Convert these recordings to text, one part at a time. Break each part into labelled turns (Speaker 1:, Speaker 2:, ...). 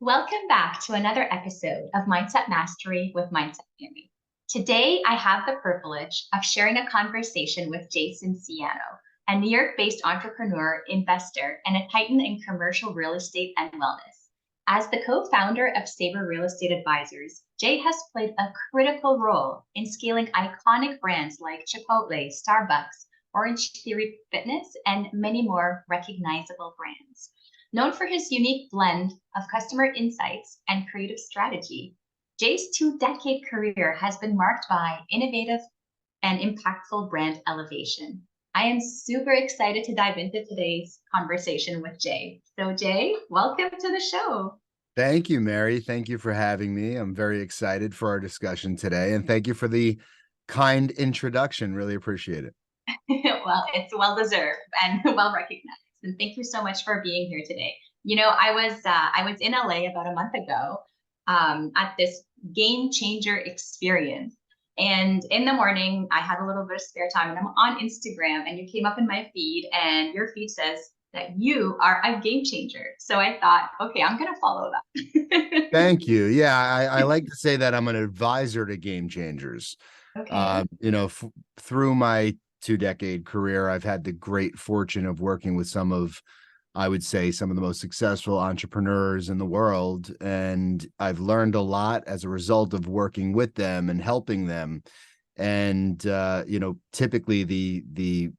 Speaker 1: Welcome back to another episode of Mindset Mastery with Mindset Mary. Today, I have the privilege of sharing a conversation with Jayson Siano, a New York-based entrepreneur, investor, and a titan in commercial real estate and wellness. As the co-founder of SABER Real Estate Advisors, Jay has played a critical role in scaling iconic brands like Chipotle, Starbucks, Orange Theory Fitness, and many more recognizable brands. Known for his unique blend of customer insights and creative strategy, Jay's 2-decade career has been marked by innovative and impactful brand elevation. I am super excited to dive into today's conversation with Jay. So, Jay, welcome to the show.
Speaker 2: Thank you, Mary. Thank you for having me. I'm very excited for our discussion today, and thank you for the kind introduction. Really appreciate it.
Speaker 1: Well, it's well deserved and well recognized. And thank you so much for being here today. I was in LA about a month ago at this game changer experience. And in the morning, I had a little bit of spare time and I'm on Instagram and you came up in my feed and your feed says that you are a game changer. So I thought, okay, I'm going to follow that.
Speaker 2: Thank you. Yeah, I like to say that I'm an advisor to game changers.
Speaker 1: Okay.
Speaker 2: Through my 2-decade career, I've had the great fortune of working with I would say, some of the most successful entrepreneurs in the world. And I've learned a lot as a result of working with them and helping them. And, typically the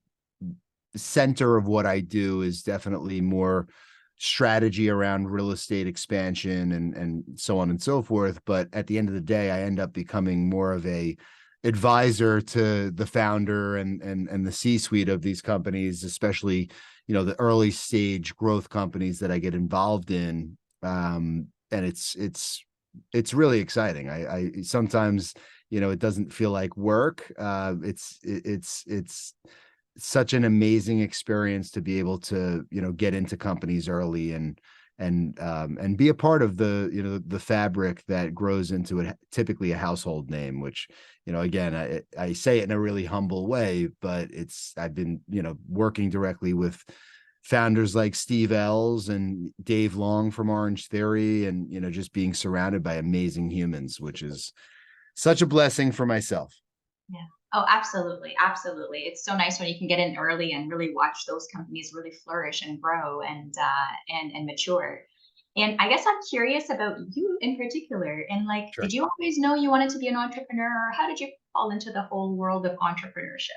Speaker 2: center of what I do is definitely more strategy around real estate expansion and so on and so forth. But at the end of the day, I end up becoming more of a advisor to the founder and the C-suite of these companies, especially, the early stage growth companies that I get involved in. And it's really exciting. I sometimes, it doesn't feel like work. It's such an amazing experience to be able to, get into companies early and be a part of the fabric that grows into it, typically a household name, which, again, I say it in a really humble way, but I've been, working directly with founders like Steve Ells and Dave Long from Orange Theory, and, just being surrounded by amazing humans, which is such a blessing for myself.
Speaker 1: Yeah. Oh, absolutely. Absolutely. It's so nice when you can get in early and really watch those companies really flourish and grow and mature. And I guess I'm curious about you in particular. And like,
Speaker 2: Sure.
Speaker 1: did you always know you wanted to be an entrepreneur, or how did you fall into the whole world of entrepreneurship?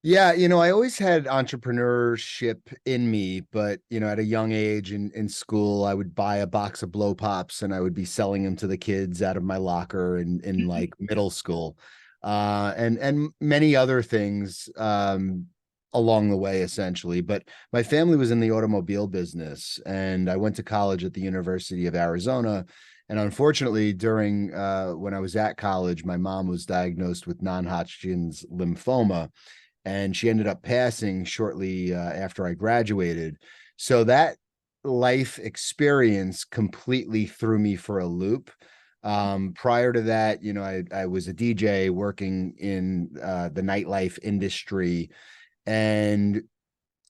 Speaker 2: Yeah, I always had entrepreneurship in me, but at a young age in school, I would buy a box of blow pops and I would be selling them to the kids out of my locker in like middle school. And many other things along the way, essentially. But my family was in the automobile business, and I went to college at the University of Arizona. And unfortunately, during when I was at college, my mom was diagnosed with non-Hodgkin's lymphoma, and she ended up passing shortly after I graduated. So that life experience completely threw me for a loop. Prior to that, I was a DJ working in the nightlife industry, and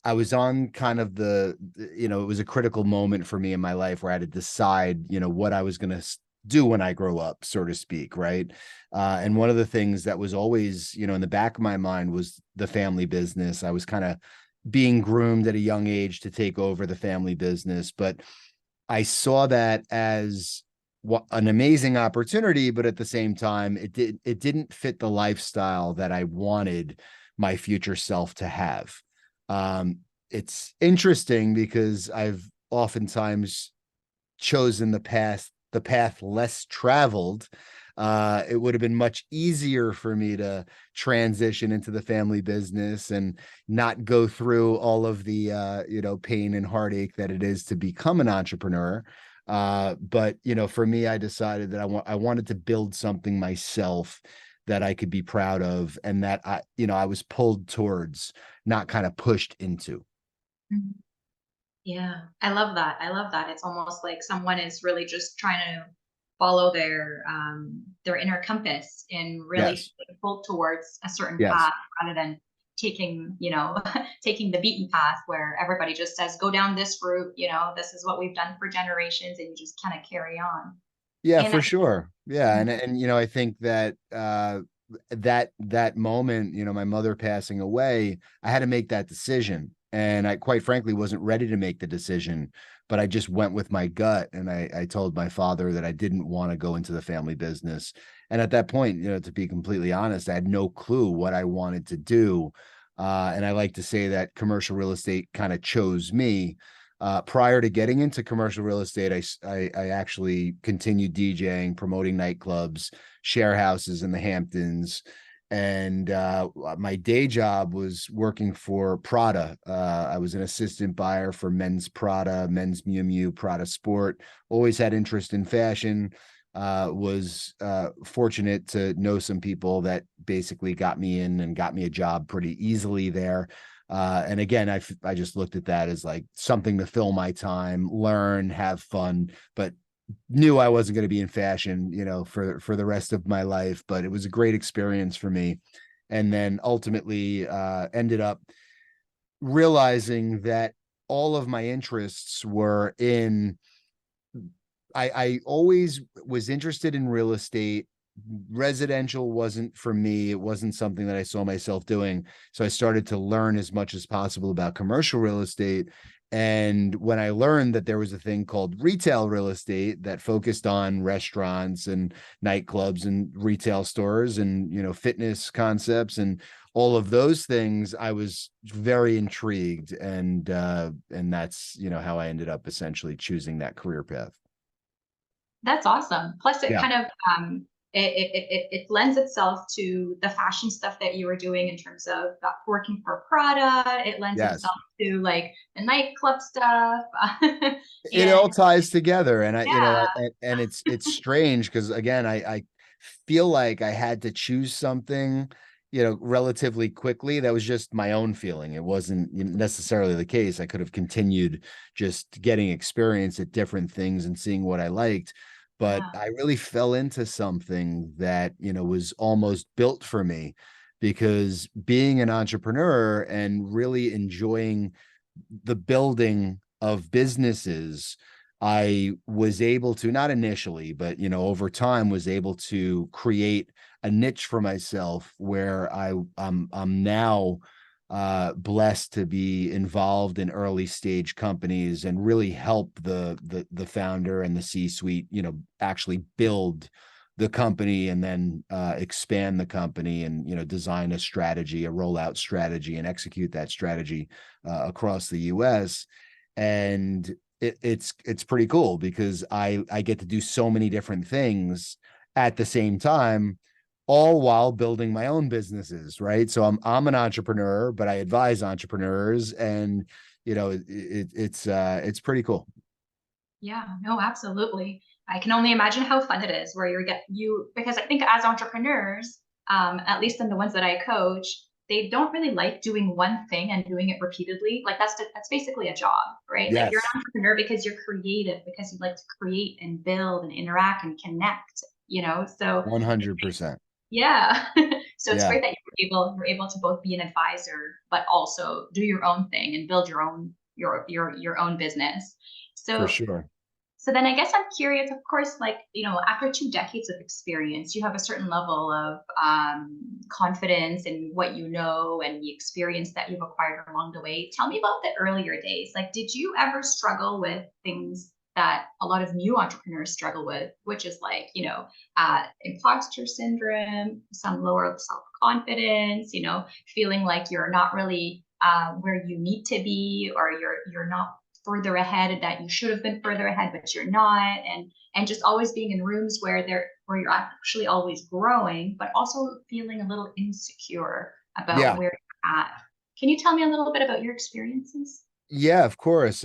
Speaker 2: I was on kind of it was a critical moment for me in my life where I had to decide, what I was going to do when I grow up, so to speak. Right. And one of the things that was always, in the back of my mind was the family business. I was kind of being groomed at a young age to take over the family business, but I saw that as an amazing opportunity, but at the same time, it didn't fit the lifestyle that I wanted my future self to have. It's interesting because I've oftentimes chosen the path less traveled. It would have been much easier for me to transition into the family business and not go through all of the pain and heartache that it is to become an entrepreneur. But for me, I decided that I wanted to build something myself that I could be proud of, and that I was pulled towards, not kind of pushed into.
Speaker 1: Mhm. Yeah, I love that. I love that. It's almost like someone is really just trying to follow their inner compass and really
Speaker 2: Yes.
Speaker 1: pull towards a certain
Speaker 2: Yes.
Speaker 1: path rather than taking, taking the beaten path where everybody just says, go down this route, this is what we've done for generations, and you just kind of carry on.
Speaker 2: Yeah,
Speaker 1: And
Speaker 2: for sure. Yeah. And I think that that moment, my mother passing away, I had to make that decision. And I quite frankly wasn't ready to make the decision, but I just went with my gut. And I told my father that I didn't want to go into the family business. And at that point, to be completely honest, I had no clue what I wanted to do. And I like to say that commercial real estate kind of chose me. Prior to getting into commercial real estate, I actually continued DJing, promoting nightclubs, share houses in the Hamptons, and my day job was working for Prada. I was an assistant buyer for men's Prada, men's Miu Miu, Prada Sport. Always had interest in fashion. Was fortunate to know some people that basically got me in and got me a job pretty easily there. And again, I just looked at that as like something to fill my time, learn, have fun, but knew I wasn't going to be in fashion, for the rest of my life. But it was a great experience for me. And then ultimately ended up realizing that all of my interests were in, I always was interested in real estate. Residential wasn't for me. It wasn't something that I saw myself doing. So I started to learn as much as possible about commercial real estate. And when I learned that there was a thing called retail real estate that focused on restaurants and nightclubs and retail stores and, fitness concepts and all of those things, I was very intrigued. And that's, how I ended up essentially choosing that career path.
Speaker 1: that's awesome. Plus, it
Speaker 2: Yeah.
Speaker 1: kind of it lends itself to the fashion stuff that you were doing in terms of working for Prada. It lends
Speaker 2: Yes.
Speaker 1: itself to like the nightclub stuff.
Speaker 2: It all
Speaker 1: And
Speaker 2: ties together. And
Speaker 1: yeah,
Speaker 2: and it's strange because again, I feel like I had to choose something, relatively quickly. That was just my own feeling. It wasn't necessarily the case. I could have continued just getting experience at different things and seeing what I liked. But
Speaker 1: yeah,
Speaker 2: I really fell into something that, was almost built for me because being an entrepreneur and really enjoying the building of businesses, I was able to, not initially, but over time was able to create a niche for myself where I'm now blessed to be involved in early stage companies and really help the founder and the C-suite, actually build the company and then expand the company and design a strategy, a rollout strategy, and execute that strategy across the U.S. And it's pretty cool because I get to do so many different things at the same time, all while building my own businesses, right? So I'm an entrepreneur, but I advise entrepreneurs, and it's pretty cool.
Speaker 1: yeah, no, absolutely. I can only imagine how fun it is where because I think as entrepreneurs, at least in the ones that I coach, they don't really like doing one thing and doing it repeatedly. Like that's basically a job, right? Like you're
Speaker 2: Yes,
Speaker 1: an entrepreneur because you're creative, because you like to create and build and interact and connect, So
Speaker 2: 100%.
Speaker 1: yeah. So it's
Speaker 2: Yeah,
Speaker 1: great that you're able to both be an advisor, but also do your own thing and build your own business.
Speaker 2: for
Speaker 1: So
Speaker 2: sure.
Speaker 1: so then I guess I'm curious, of course, like, after 2 decades of experience, you have a certain level of confidence in what you know and the experience that you've acquired along the way. Tell me about the earlier days. Like, did you ever struggle with things that a lot of new entrepreneurs struggle with, which is like, imposter syndrome, some lower self-confidence, feeling like you're not really where you need to be, or you're not further ahead, that you should have been further ahead but you're not, and just always being in rooms where you're actually always growing but also feeling a little insecure about
Speaker 2: Yeah.
Speaker 1: where you're at. Can you tell me a little bit about your experiences?
Speaker 2: Yeah, of course.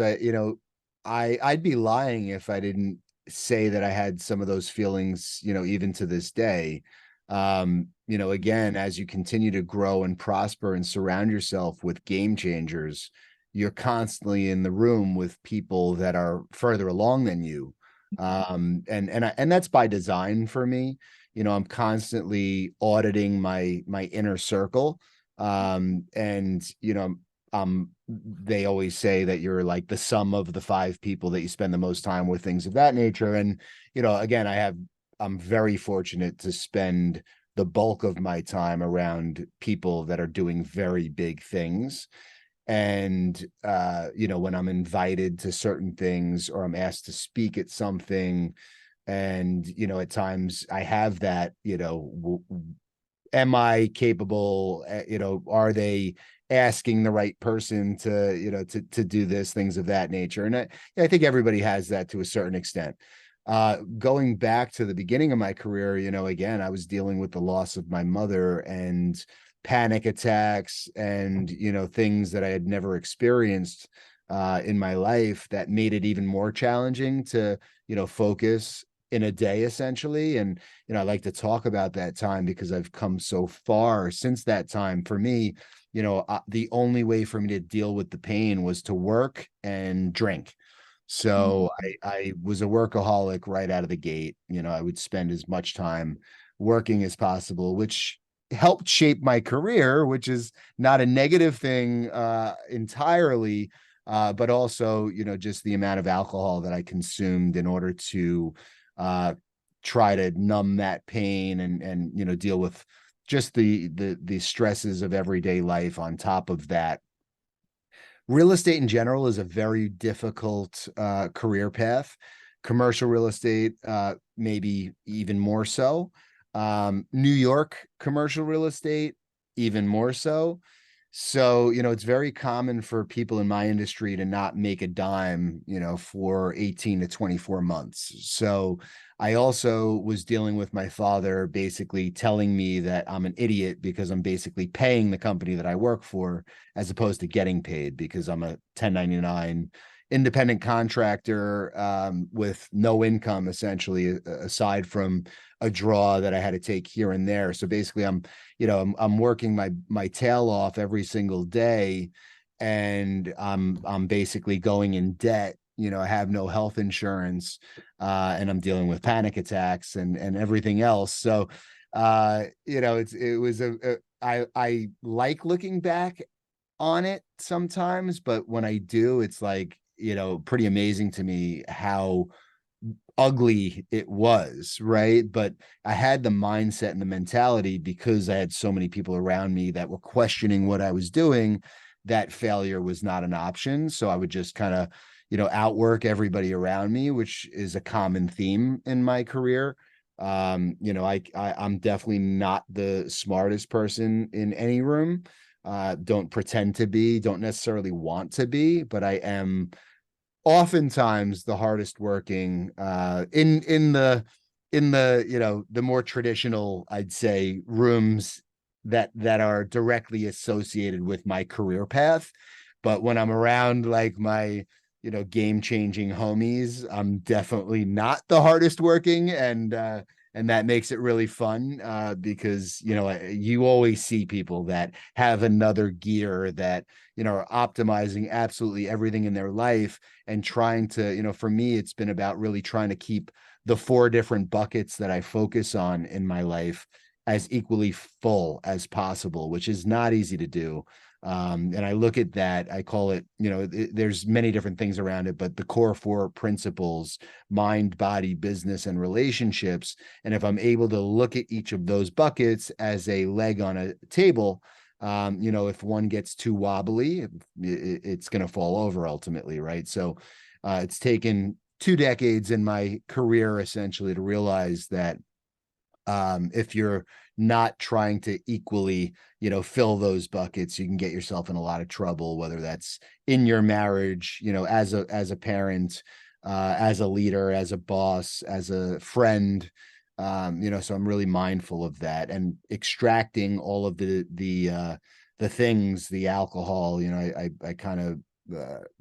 Speaker 2: I'd be lying if I didn't say that I had some of those feelings, even to this day. Again, as you continue to grow and prosper and surround yourself with game changers, you're constantly in the room with people that are further along than you. And that's by design for me. I'm constantly auditing my inner circle. And, they always say that you're like the sum of the five people that you spend the most time with, things of that nature. And, again, I'm very fortunate to spend the bulk of my time around people that are doing very big things. And, when I'm invited to certain things or I'm asked to speak at something, and, at times I have that, am I capable? Are they asking the right person to, to do this, things of that nature? And I think everybody has that to a certain extent. Going back to the beginning of my career, again, I was dealing with the loss of my mother and panic attacks and, things that I had never experienced in my life that made it even more challenging to, focus in a day essentially. And, I like to talk about that time because I've come so far since that time. For me, the only way for me to deal with the pain was to work and drink. So I was a workaholic right out of the gate. I would spend as much time working as possible, which helped shape my career, which is not a negative thing entirely, but also, just the amount of alcohol that I consumed in order to uh, try to numb that pain and deal with just the stresses of everyday life on top of that. Real estate in general is a very difficult career path. Commercial real estate, maybe even more so. New York commercial real estate, even more so. So, it's very common for people in my industry to not make a dime, for 18 to 24 months. So I also was dealing with my father basically telling me that I'm an idiot because I'm basically paying the company that I work for as opposed to getting paid, because I'm a 1099 independent contractor with no income essentially, aside from a draw that I had to take here and there. So basically I'm working my tail off every single day, and I'm basically going in debt. I have no health insurance, and I'm dealing with panic attacks and everything else. So I like looking back on it sometimes, but when I do, it's like, pretty amazing to me how ugly it was, right? But I had the mindset and the mentality, because I had so many people around me that were questioning what I was doing, that failure was not an option. So I would just kind of, outwork everybody around me, which is a common theme in my career. I'm definitely not the smartest person in any room. Don't pretend to be, don't necessarily want to be, but I am oftentimes the hardest working in the the more traditional, I'd say, rooms that are directly associated with my career path. But when I'm around like my game changing homies, I'm definitely not the hardest working, and that makes it really fun because you always see people that have another gear, that are optimizing absolutely everything in their life and trying to, for me, it's been about really trying to keep the four different buckets that I focus on in my life as equally full as possible, which is not easy to do. And I look at that, I call it, there's many different things around it, but the core four principles: mind, body, business, and relationships. And if I'm able to look at each of those buckets as a leg on a table, if one gets too wobbly, it's going to fall over ultimately, right? So it's taken 2 decades in my career essentially to realize that if you're not trying to equally, fill those buckets, you can get yourself in a lot of trouble, whether that's in your marriage, as a parent, as a leader, as a boss, as a friend. So I'm really mindful of that and extracting all of the things, the alcohol. I kind of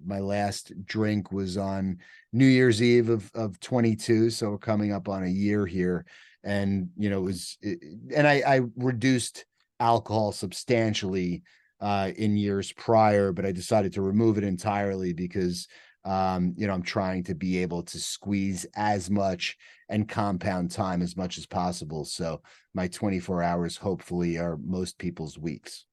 Speaker 2: my last drink was on New Year's Eve of 22, so we're coming up on a year here. And I reduced alcohol substantially in years prior, but I decided to remove it entirely because I'm trying to be able to squeeze as much and compound time as much as possible. So my 24 hours hopefully are most people's weeks.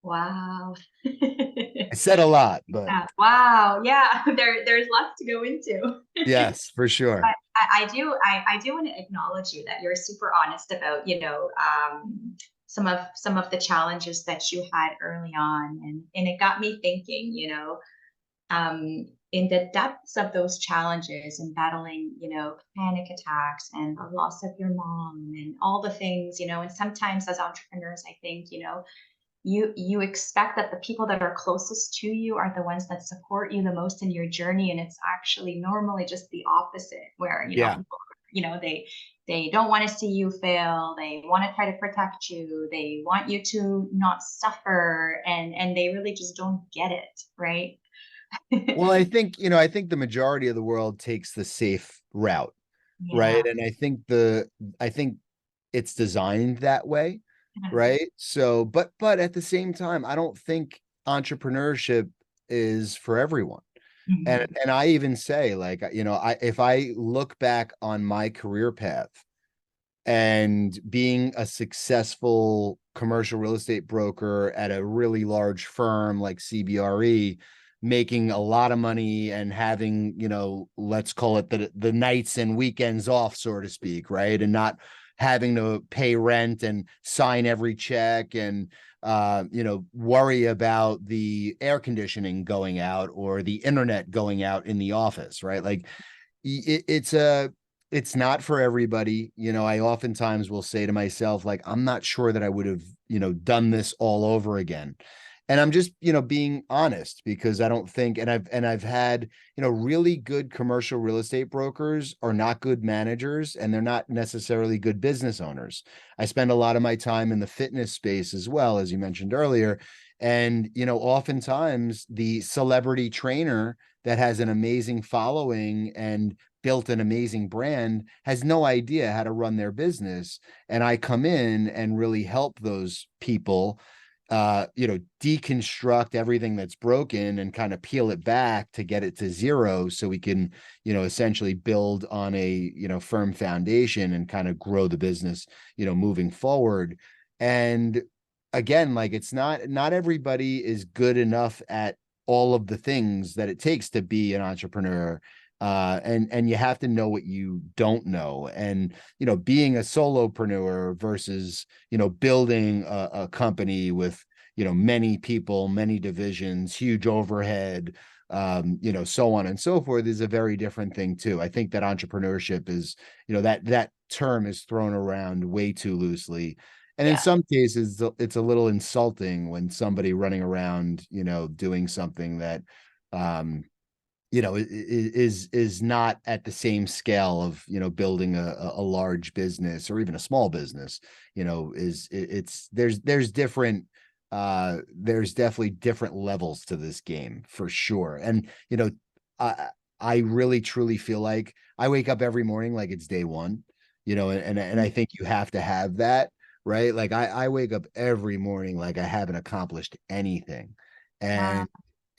Speaker 1: Wow.
Speaker 2: I said a lot, but
Speaker 1: Yeah. Wow. Yeah. There's lots to go into.
Speaker 2: yes, for sure.
Speaker 1: But I do want to acknowledge you that you're super honest about, some of the challenges that you had early on. And it got me thinking, in the depths of those challenges and battling, panic attacks and the loss of your mom and all the things, and sometimes as entrepreneurs, I think, you expect that the people that are closest to you are the ones that support you the most in your journey, and it's actually normally just the opposite, where
Speaker 2: Yeah.
Speaker 1: people, they don't want to see you fail, they want to try to protect you, they want you to not suffer, and they really just don't get it, right?
Speaker 2: Well, I think the majority of the world takes the safe route, right?
Speaker 1: Yeah.
Speaker 2: And I think it's designed that way,
Speaker 1: Mhm.
Speaker 2: right? So, but at the same time, I don't think entrepreneurship is for everyone. And
Speaker 1: Mhm.
Speaker 2: and I even say, like, if I look back on my career path and being a successful commercial real estate broker at a really large firm like CBRE, making a lot of money and having, let's call it the nights and weekends off, so to speak, right? And not having to pay rent and sign every check and worry about the air conditioning going out or the internet going out in the office, right? Like it's not for everybody. I oftentimes will say to myself, like, I'm not sure that I would have, done this all over again. And I'm just, being honest, because I don't think, and I've had, really good commercial real estate brokers are not good managers, and they're not necessarily good business owners. I spend a lot of my time in the fitness space as well, as you mentioned earlier. And, oftentimes the celebrity trainer that has an amazing following and built an amazing brand has no idea how to run their business. And I come in and really help those people deconstruct everything that's broken and kind of peel it back to get it to zero, so we can, essentially build on a, firm foundation and kind of grow the business, moving forward. And again, like, it's not everybody is good enough at all of the things that it takes to be an entrepreneur. And you have to know what you don't know. And, being a solopreneur versus, building a company with, many people, many divisions, huge overhead, so on and so forth, is a very different thing too. I think that entrepreneurship is, that term is thrown around way too loosely. And in
Speaker 1: Yeah.
Speaker 2: some cases, it's a little insulting when somebody running around, doing something that, um, is not at the same scale of, building a large business or even a small business. It's there's definitely different levels to this game, for sure. And I I really truly feel like I wake up every morning like it's day one, and I think you have to have that, right? Like, I wake up every morning like I haven't accomplished anything.
Speaker 1: Wow.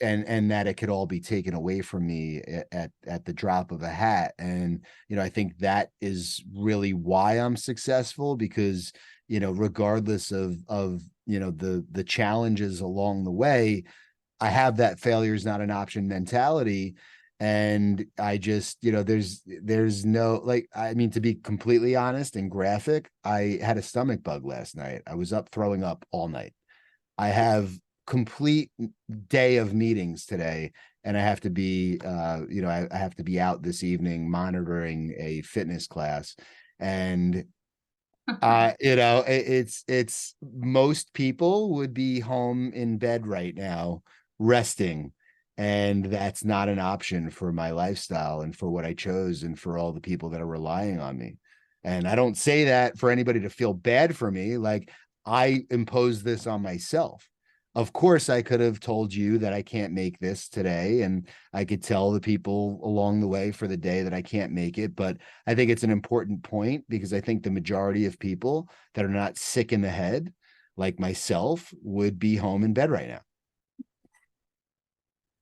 Speaker 2: And that it could all be taken away from me at the drop of a hat. And I think that is really why I'm successful, because regardless of the challenges along the way, I have that failure is not an option mentality. And I just, there's no, like, I mean, to be completely honest and graphic, I had a stomach bug last night. I was up throwing up all night. I have complete day of meetings today, and I have to be, I have to be out this evening monitoring a fitness class. And it's most people would be home in bed right now resting, and that's not an option for my lifestyle and for what I chose and for all the people that are relying on me. And I don't say that for anybody to feel bad for me. Like, I impose this on myself. Of course, I could have told you that I can't make this today, and I could tell the people along the way for the day that I can't make it. But I think it's an important point, because I think the majority of people that are not sick in the head, like myself, would be home in bed right now.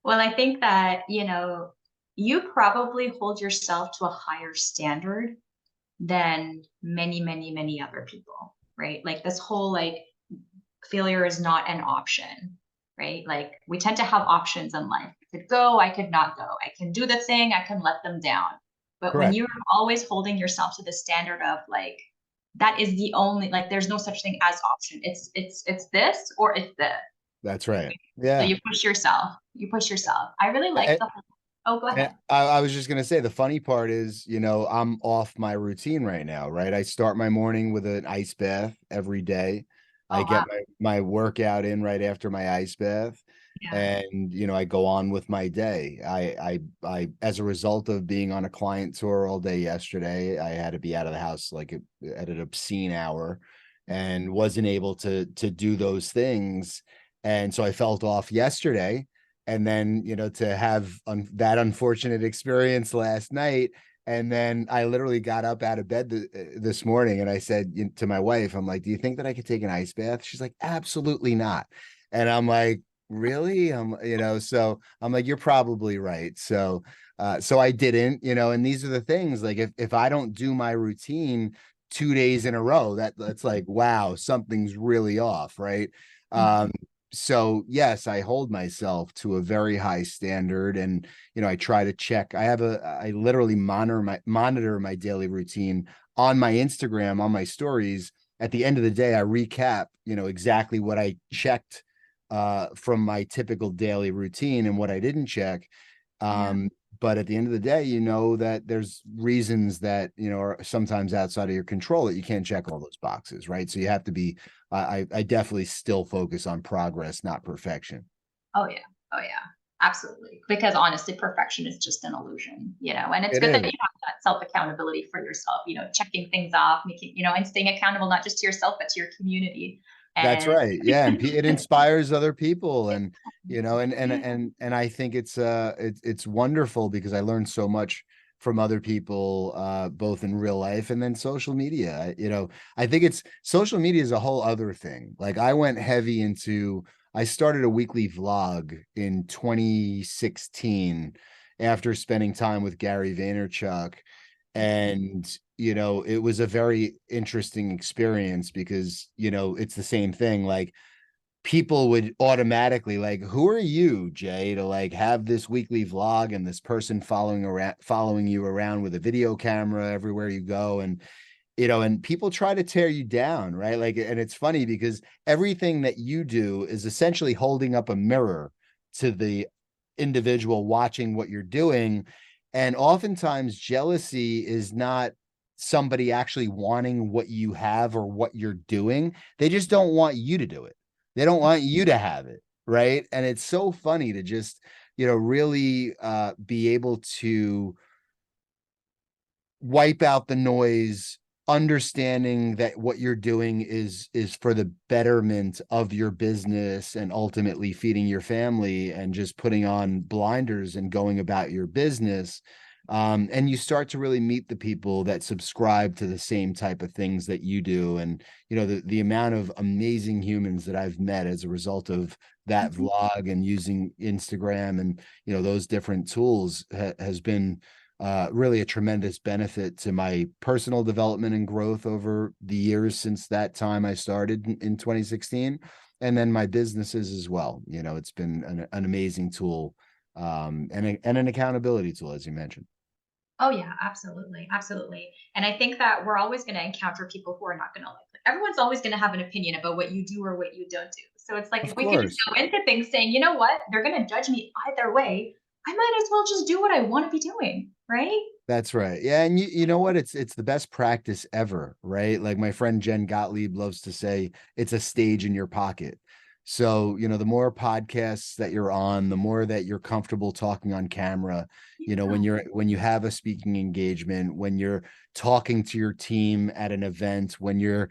Speaker 1: Well, I think that, you probably hold yourself to a higher standard than many, many, many other people, right? Like this whole, like, failure is not an option, right? Like we tend to have options in life. I could go, I could not go. I can do the thing, I can let them down. But when
Speaker 2: Correct.
Speaker 1: you're always holding yourself to the standard of like, that is the only, like there's no such thing as option. It's this or it's this.
Speaker 2: That's right.
Speaker 1: So
Speaker 2: Yeah.
Speaker 1: you push yourself. You push yourself. I really like the whole, oh, go
Speaker 2: And
Speaker 1: ahead.
Speaker 2: I was just gonna say the funny part is, I'm off my routine right now, right? I start my morning with an ice bath every day. I
Speaker 1: Oh
Speaker 2: get
Speaker 1: wow.
Speaker 2: my workout in right after my ice bath,
Speaker 1: Yeah.
Speaker 2: and I go on with my day. As a result of being on a client tour all day yesterday, I had to be out of the house like at an obscene hour, and wasn't able to do those things, and so I felt off yesterday, and then to have that unfortunate experience last night, and then I literally got up out of bed this morning, and I said to my wife, I'm like, do you think that I could take an ice bath? She's like, absolutely not. And I'm like, really? So I'm like, you're probably right. So I didn't, and these are the things, like if I don't do my routine 2 days in a row, that's like, wow, something's really off, right?
Speaker 1: Mhm.
Speaker 2: So yes, I hold myself to a very high standard, and I try to check. I literally monitor my daily routine on my Instagram, on my stories. At the end of the day, I recap, exactly what I checked from my typical daily routine and what I didn't check.
Speaker 1: Yeah.
Speaker 2: Um, but at the end of the day, that there's reasons that, are sometimes outside of your control that you can't check all those boxes, right? So you have to be, I definitely still focus on progress, not perfection.
Speaker 1: Oh yeah. Oh yeah. Absolutely. Because honestly, perfection is just an illusion, and it's
Speaker 2: It
Speaker 1: good that you
Speaker 2: is.
Speaker 1: have that self accountability for yourself, checking things off, making, and staying accountable not just to yourself, but to your community.
Speaker 2: That's
Speaker 1: And
Speaker 2: right. Yeah, and it inspires other people, and and I think it's wonderful because I learned so much from other people, both in real life and then social media. I think it's social media is a whole other thing. Like I started a weekly vlog in 2016 after spending time with Gary Vaynerchuk, and it was a very interesting experience because it's the same thing. Like, people would automatically like, who are you, Jay, to like have this weekly vlog and this person following you around with a video camera everywhere you go, and people try to tear you down, right? Like, and it's funny because everything that you do is essentially holding up a mirror to the individual watching what you're doing. And oftentimes, jealousy is not somebody actually wanting what you have or what you're doing. They just don't want you to do it. They don't want you to have it, right? And it's so funny to just, really be able to wipe out the noise, understanding that what you're doing is for the betterment of your business and ultimately feeding your family, and just putting on blinders and going about your business. And you start to really meet the people that subscribe to the same type of things that you do. And the amount of amazing humans that I've met as a result of that
Speaker 1: Mhm.
Speaker 2: vlog and using Instagram and those different tools has been really a tremendous benefit to my personal development and growth over the years since that time I started in 2016, and then my businesses as well. It's been an amazing tool, and an accountability tool, as you mentioned.
Speaker 1: Oh yeah, absolutely, absolutely. And I think that we're always going to encounter people who are not going to like it. Everyone's always going to have an opinion about what you do or what you don't do. So it's like
Speaker 2: Of
Speaker 1: if we could just
Speaker 2: course.
Speaker 1: go into things saying, you know what, they're going to judge me either way. I might as well just do what I want to be doing, right?
Speaker 2: That's right. Yeah, and you know what? It's the best practice ever, right? Like my friend Jen Gottlieb loves to say, it's a stage in your pocket. So, the more podcasts that you're on, the more that you're comfortable talking on camera,
Speaker 1: Yeah.
Speaker 2: when you have a speaking engagement, when you're talking to your team at an event, when you're,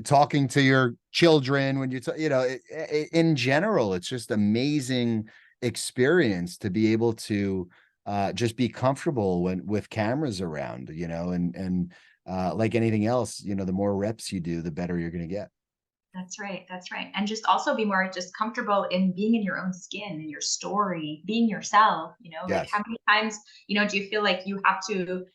Speaker 2: talking to your children, when in general, it's just amazing experience to be able to just be comfortable with cameras around, and like anything else, the more reps you do, the better you're going to get.
Speaker 1: That's right. That's right. And just also be more just comfortable in being in your own skin and your story, being yourself, like how
Speaker 2: Yes.
Speaker 1: many times, do you feel like you have to,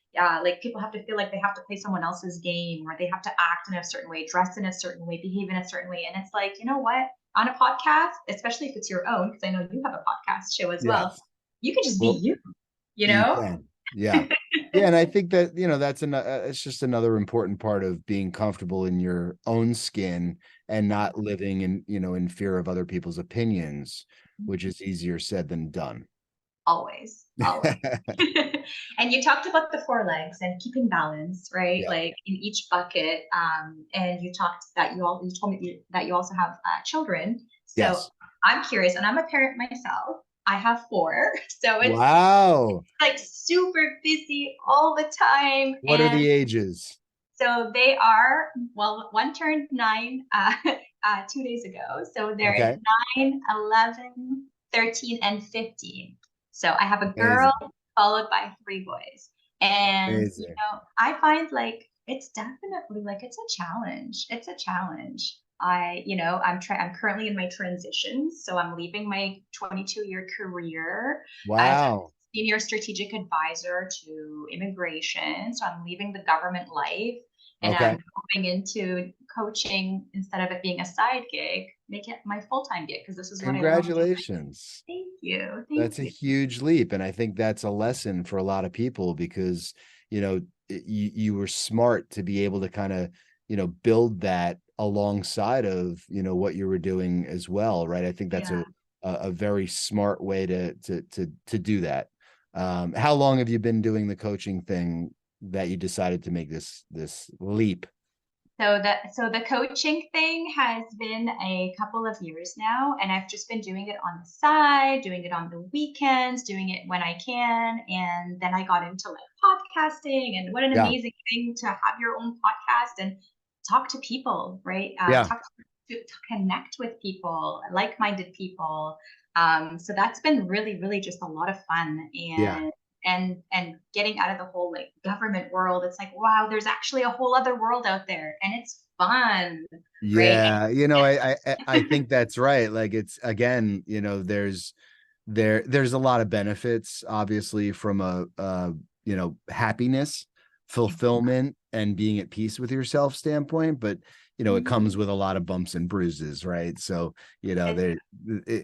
Speaker 1: like people have to feel like they have to play someone else's game or they have to act in a certain way, dress in a certain way, behave in a certain way. And it's like, you know what? On a podcast, especially if it's your own, because I know you have a podcast show as well,
Speaker 2: Yes.
Speaker 1: you can just be
Speaker 2: Well,
Speaker 1: you, you
Speaker 2: you
Speaker 1: know?
Speaker 2: can. Yeah. Yeah. And I think that, that's it's just another important part of being comfortable in your own skin and not living in, in fear of other people's opinions, which is easier said than done.
Speaker 1: Always, always. And you talked about the four legs and keeping balance, right?
Speaker 2: Yeah.
Speaker 1: Like in each bucket. And you talked that you told me that you also have children. So
Speaker 2: Yes.
Speaker 1: I'm curious, and I'm a parent myself. I have four, so it's
Speaker 2: Wow.
Speaker 1: like super busy all the time.
Speaker 2: What are
Speaker 1: And
Speaker 2: the ages?
Speaker 1: so they are, well, one turned 9 2 days ago. So they're
Speaker 2: Okay.
Speaker 1: 9, 11, 13, and 15. So I have a girl
Speaker 2: Amazing.
Speaker 1: followed by three boys. And,
Speaker 2: Amazing.
Speaker 1: I find like it's definitely like it's a challenge. It's a challenge. I'm currently in my transitions. So I'm leaving my 22-year career as
Speaker 2: Wow.
Speaker 1: senior strategic advisor to immigration. So I'm leaving the government life and
Speaker 2: Okay.
Speaker 1: I'm going into coaching instead of it being a side gig, make it my full-time gig because this is what I love doing.
Speaker 2: Congratulations.
Speaker 1: Thank you. Thank
Speaker 2: That's a
Speaker 1: you.
Speaker 2: huge leap. And I think that's a lesson for a lot of people because, you were smart to be able to kind of, build that alongside of, what you were doing as well. Right. I think that's
Speaker 1: Yeah.
Speaker 2: a very smart way to do that. How long have you been doing the coaching thing that you decided to make this leap?
Speaker 1: So the coaching thing has been a couple of years now, and I've just been doing it on the side, doing it on the weekends, doing it when I can. And then I got into like podcasting, and what an
Speaker 2: Yeah.
Speaker 1: amazing thing to have your own podcast and talk to people, right?
Speaker 2: Yeah.
Speaker 1: To connect with people, like-minded people. So that's been really, really just a lot of fun.
Speaker 2: Yeah.
Speaker 1: And getting out of the whole like government world, it's like wow, there's actually a whole other world out there and it's fun, right?
Speaker 2: Yeah, I think that's right. Like it's again, there's a lot of benefits obviously from a happiness, fulfillment, and being at peace with yourself standpoint, but it comes with a lot of bumps and bruises, right? So, there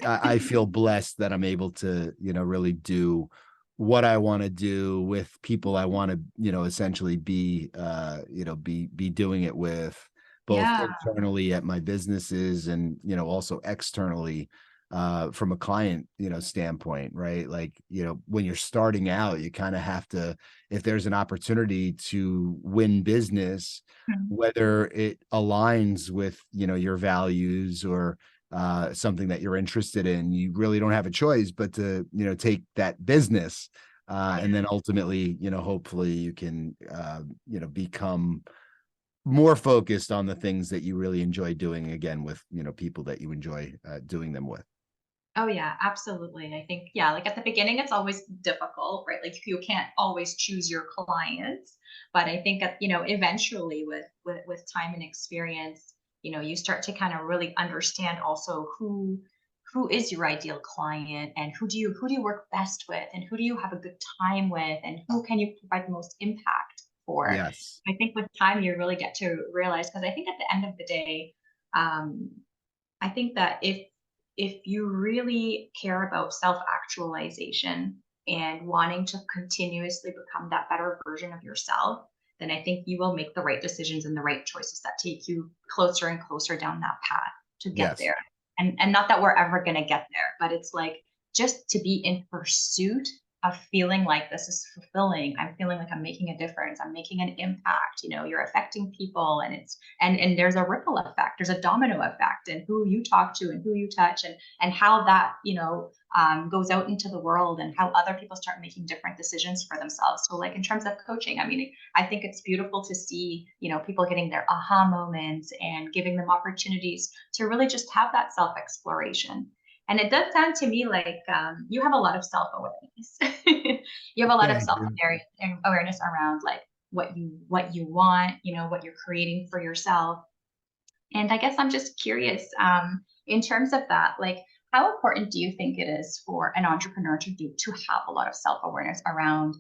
Speaker 2: I feel blessed that I'm able to, really do what I want to do with people I want to, essentially be be doing it with both
Speaker 1: Yeah,
Speaker 2: internally at my businesses and also externally from a client standpoint, right? Like when you're starting out you kind of have to, if there's an opportunity to win business, whether it aligns with your values or something that you're interested in, you really don't have a choice but to take that business,
Speaker 1: yeah.
Speaker 2: and then ultimately hopefully you can become more focused on the things that you really enjoy doing again with people that you enjoy doing them with.
Speaker 1: Oh yeah, absolutely. I think, yeah, like at the beginning it's always difficult, right? Like you can't always choose your clients, but I think eventually with time and experience, you start to kind of really understand also who is your ideal client and who do you work best with and who do you have a good time with and who can you provide the most impact for.
Speaker 2: Yes.
Speaker 1: I think with time you really get to realize, because I think at the end of the day, um, I think that if you really care about self-actualization and wanting to continuously become that better version of yourself, then I think you will make the right decisions and the right choices that take you closer and closer down that path to get
Speaker 2: Yes.
Speaker 1: there. And not that we're ever going to get there, but it's like just to be in pursuit of feeling like this is fulfilling. I'm feeling like I'm making a difference. I'm making an impact. You're affecting people, and and there's a ripple effect. There's a domino effect, and who you talk to, and who you touch, and how that goes out into the world, and how other people start making different decisions for themselves. So, like in terms of coaching, I mean, I think it's beautiful to see people getting their aha moments and giving them opportunities to really just have that self exploration. And it does sound to me like you have a lot of self awareness. You have a lot of
Speaker 2: Thank
Speaker 1: self
Speaker 2: you.
Speaker 1: awareness around like what you want, what you're creating for yourself. And I guess I'm just curious, in terms of that, like, how important do you think it is for an entrepreneur to have a lot of self-awareness around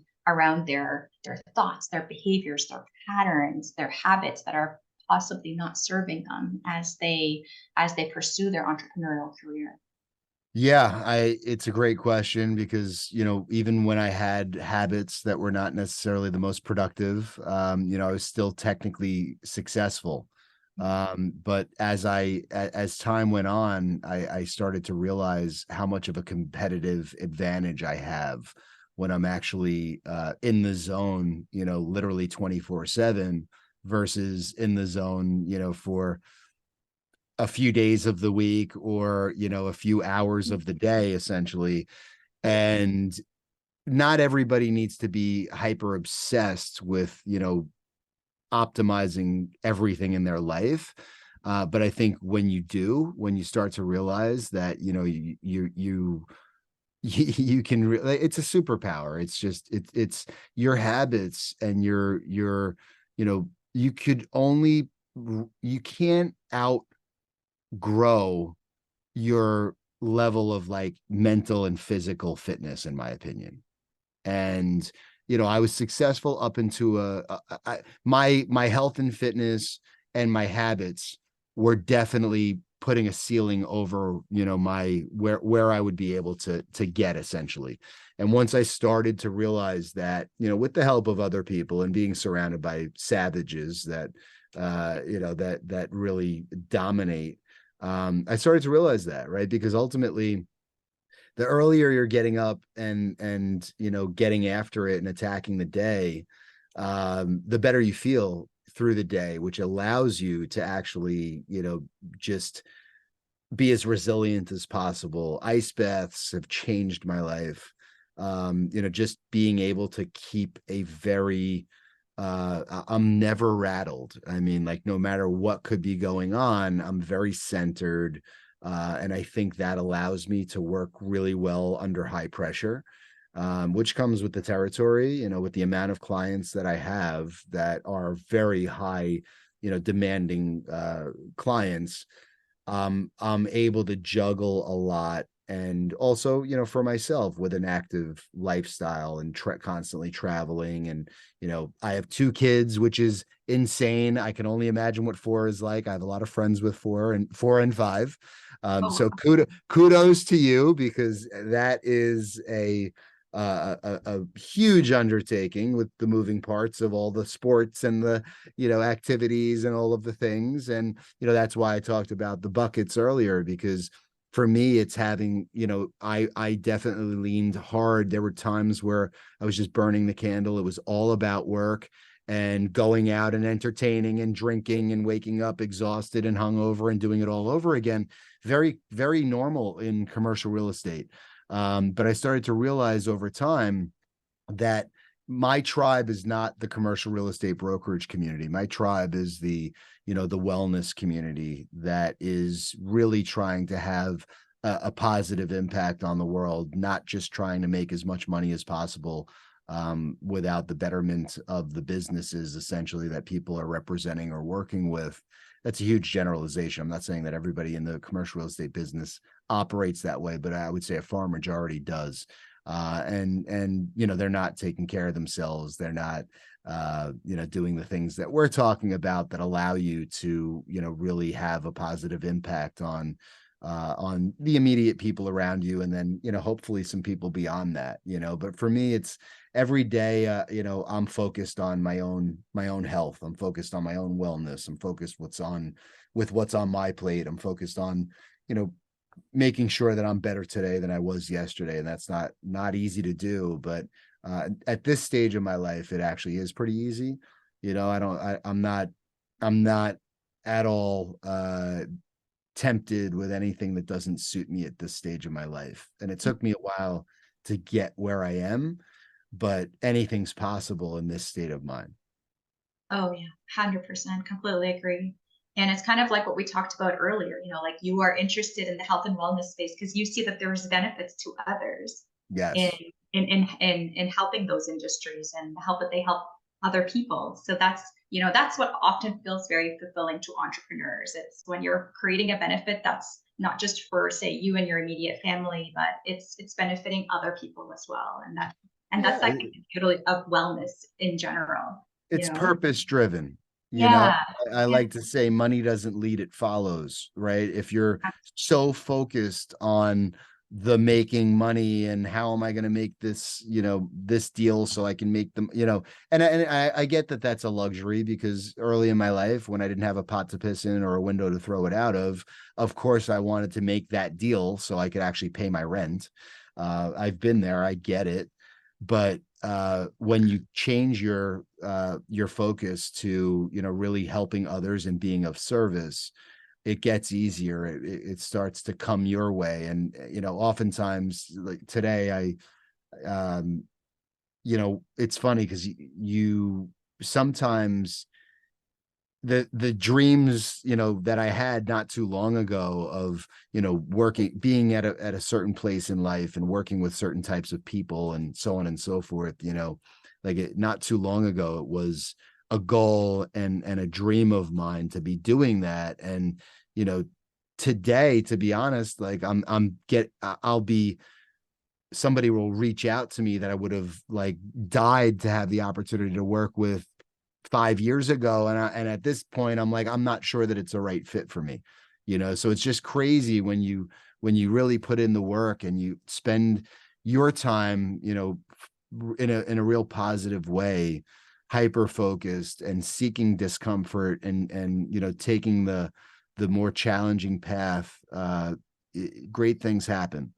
Speaker 1: their thoughts, their behaviors, their patterns, their habits that are possibly not serving them as they pursue their entrepreneurial career?
Speaker 2: Yeah, it's a great question because, even when I had habits that were not necessarily the most productive, I was still technically successful. But as time went on, I started to realize how much of a competitive advantage I have when I'm actually in the zone, literally 24/7 versus in the zone, for a few days of the week or, a few hours of the day essentially. And not everybody needs to be hyper obsessed with, optimizing everything in their life. But I think when you start to realize that, you can it's a superpower. It's just it's your habits and you could only you can't outgrow your level of like mental and physical fitness, in my opinion. And I was successful up into my health and fitness and my habits were definitely putting a ceiling over my where I would be able to get essentially. And once I started to realize that, with the help of other people and being surrounded by savages that really dominate, I started to realize that, right? Because ultimately, the earlier you're getting up and getting after it and attacking the day, the better you feel through the day, which allows you to actually just be as resilient as possible. Ice baths have changed my life. Just being able to keep a very I'm never rattled. I mean, like, no matter what could be going on, I'm very centered. And I think that allows me to work really well under high pressure, which comes with the territory, with the amount of clients that I have that are very high, demanding clients. I'm able to juggle a lot. And also, for myself with an active lifestyle and constantly traveling. And, I have 2 kids, which is insane. I can only imagine what 4 is like. I have a lot of friends with 4 and 5.
Speaker 1: Oh,
Speaker 2: So kudos to you, because that is a huge undertaking with the moving parts of all the sports and the activities and all of the things. And that's why I talked about the buckets earlier, because for me it's having, I definitely leaned hard. There were times where I was just burning the candle. It was all about work and going out and entertaining and drinking and waking up exhausted and hungover and doing it all over again. Very, very normal in commercial real estate. But I started to realize over time that my tribe is not the commercial real estate brokerage community. My tribe is the wellness community that is really trying to have a positive impact on the world, not just trying to make as much money as possible, without the betterment of the businesses essentially that people are representing or working with. That's a huge generalization. I'm not saying that everybody in the commercial real estate business operates that way, but I would say a far majority does. And they're not taking care of themselves. They're not doing the things that we're talking about that allow you to really have a positive impact on the immediate people around you, and then hopefully some people beyond that. But for me, it's every day. I'm focused on my own health. I'm focused on my own wellness. I'm focused with what's on my plate. I'm focused on making sure that I'm better today than I was yesterday. And that's not easy to do, but at this stage of my life, it actually is pretty easy. I'm not at all tempted with anything that doesn't suit me at this stage of my life. And it took me a while to get where I am, but anything's possible in this state of mind.
Speaker 1: oh yeah, 100%, completely agree. And it's kind of like what we talked about earlier, like you are interested in the health and wellness space because you see that there's benefits to others in
Speaker 2: Yes.
Speaker 1: in helping those industries and the help that they help other people. So that's what often feels very fulfilling to entrepreneurs. It's when you're creating a benefit that's not just for, say, you and your immediate family, but it's benefiting other people as well. And that's
Speaker 2: Yeah,
Speaker 1: like the beauty of wellness in general, you
Speaker 2: it's
Speaker 1: know?
Speaker 2: purpose driven.
Speaker 1: Yeah.
Speaker 2: I
Speaker 1: Yeah.
Speaker 2: like to say money doesn't lead, it follows, right? If you're so focused on the making money and how am I going to make this, this deal so I can make them, I get that that's a luxury, because early in my life, when I didn't have a pot to piss in or a window to throw it out of course I wanted to make that deal so I could actually pay my rent. I've been there, I get it. But when you change your focus to really helping others and being of service, it gets easier. It starts to come your way. And oftentimes, like today, it's funny because you sometimes the dreams that I had not too long ago of working, being at a certain place in life and working with certain types of people and so on and so forth, not too long ago it was a goal and a dream of mine to be doing that. And today, to be honest, like I'll be, somebody will reach out to me that I would have like died to have the opportunity to work with 5 years ago. And at this point, I'm like, I'm not sure that it's a right fit for me, so it's just crazy when you really put in the work and you spend your time, in a real positive way, hyper focused and seeking discomfort and taking the more challenging path. Great things happen.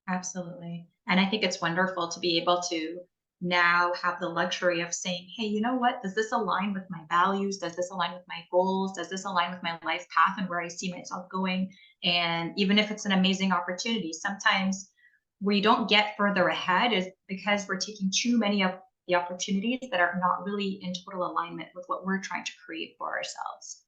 Speaker 1: Absolutely. And I think it's wonderful to be able to now have the luxury of saying, hey, you know what? Does this align with my values? Does this align with my goals? Does this align with my life path and where I see myself going? And even if it's an amazing opportunity, sometimes we don't get further ahead is because we're taking too many of the opportunities that are not really in total alignment with what we're trying to create for ourselves.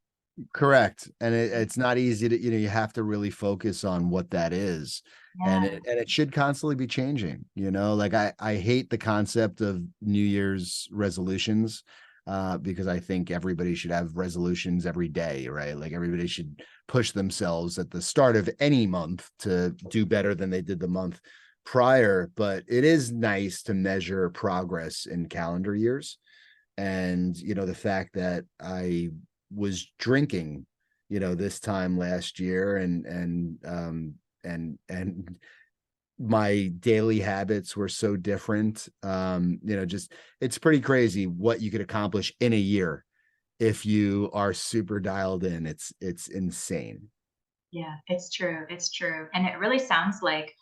Speaker 2: Correct. And it's not easy to, you have to really focus on what that is. And
Speaker 1: Yeah.
Speaker 2: it should constantly be changing, like I hate the concept of New Year's resolutions, because I think everybody should have resolutions every day, right? Like everybody should push themselves at the start of any month to do better than they did the month prior. But it is nice to measure progress in calendar years. And, the fact that I was drinking, this time last year, and my daily habits were so different. Just it's pretty crazy what you could accomplish in a year if you are super dialed in. It's insane.
Speaker 1: Yeah, it's true. It's true. And it really sounds like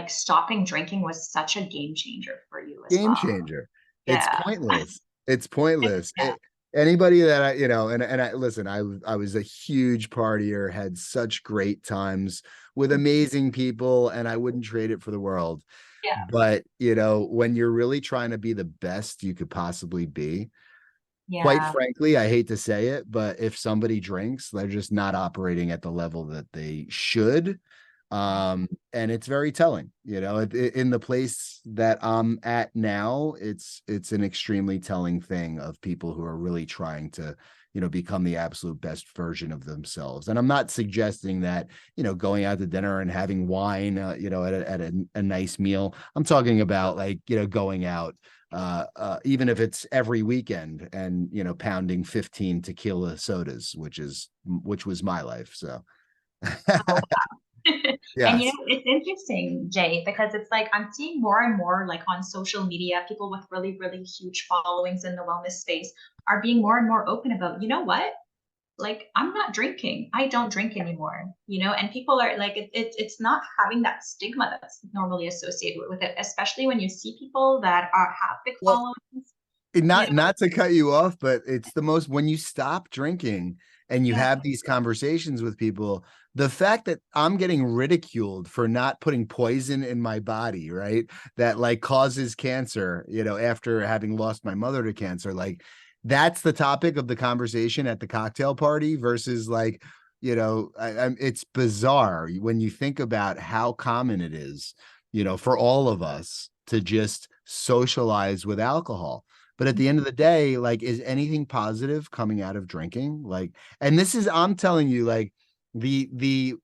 Speaker 1: stopping drinking was such a game changer for you as
Speaker 2: Game
Speaker 1: well.
Speaker 2: changer. It's
Speaker 1: Yeah.
Speaker 2: pointless. It's pointless.
Speaker 1: Yeah.
Speaker 2: Anybody that and I listen, I was a huge partier, had such great times with amazing people, and I wouldn't trade it for the world.
Speaker 1: Yeah.
Speaker 2: But, when you're really trying to be the best you could possibly be, quite
Speaker 1: Yeah.
Speaker 2: frankly, I hate to say it, but if somebody drinks, they're just not operating at the level that they should. And it's very telling, in the place that I'm at now, it's an extremely telling thing of people who are really trying to, become the absolute best version of themselves. And I'm not suggesting that, going out to dinner and having wine, at a nice meal. I'm talking about like, going out, even if it's every weekend and, pounding 15 tequila sodas, which was my life. So
Speaker 1: Oh, and
Speaker 2: yes.
Speaker 1: it's interesting, Jay, because it's like I'm seeing more and more like on social media, people with really, really huge followings in the wellness space are being more and more open about, you know what? Like I'm not drinking. I don't drink anymore, and people are like, it's not having that stigma that's normally associated with it, especially when you see people that have big
Speaker 2: Well,
Speaker 1: followings, you know?
Speaker 2: not to cut you off, but it's the most, when you stop drinking and you
Speaker 1: Yeah.
Speaker 2: have these conversations with people, the fact that I'm getting ridiculed for not putting poison in my body, right? That like causes cancer, after having lost my mother to cancer, like that's the topic of the conversation at the cocktail party versus like, it's bizarre when you think about how common it is, for all of us to just socialize with alcohol. But at the end of the day, like, is anything positive coming out of drinking? Like, and this is, I'm telling you, like, the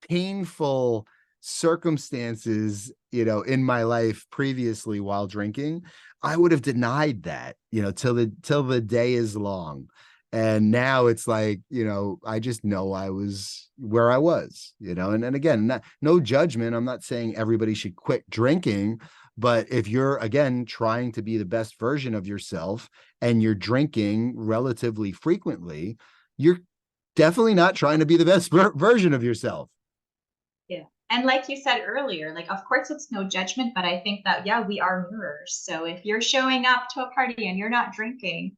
Speaker 2: painful circumstances, in my life previously while drinking, I would have denied that, till the day is long. And now it's like, I just know I was where I was, and again, no judgment. I'm not saying everybody should quit drinking, but if you're, again, trying to be the best version of yourself and you're drinking relatively frequently, you're definitely not trying to be the best version of yourself.
Speaker 1: Yeah. And like you said earlier, like, of course, it's no judgment, but I think that, yeah, we are mirrors. So if you're showing up to a party and you're not drinking,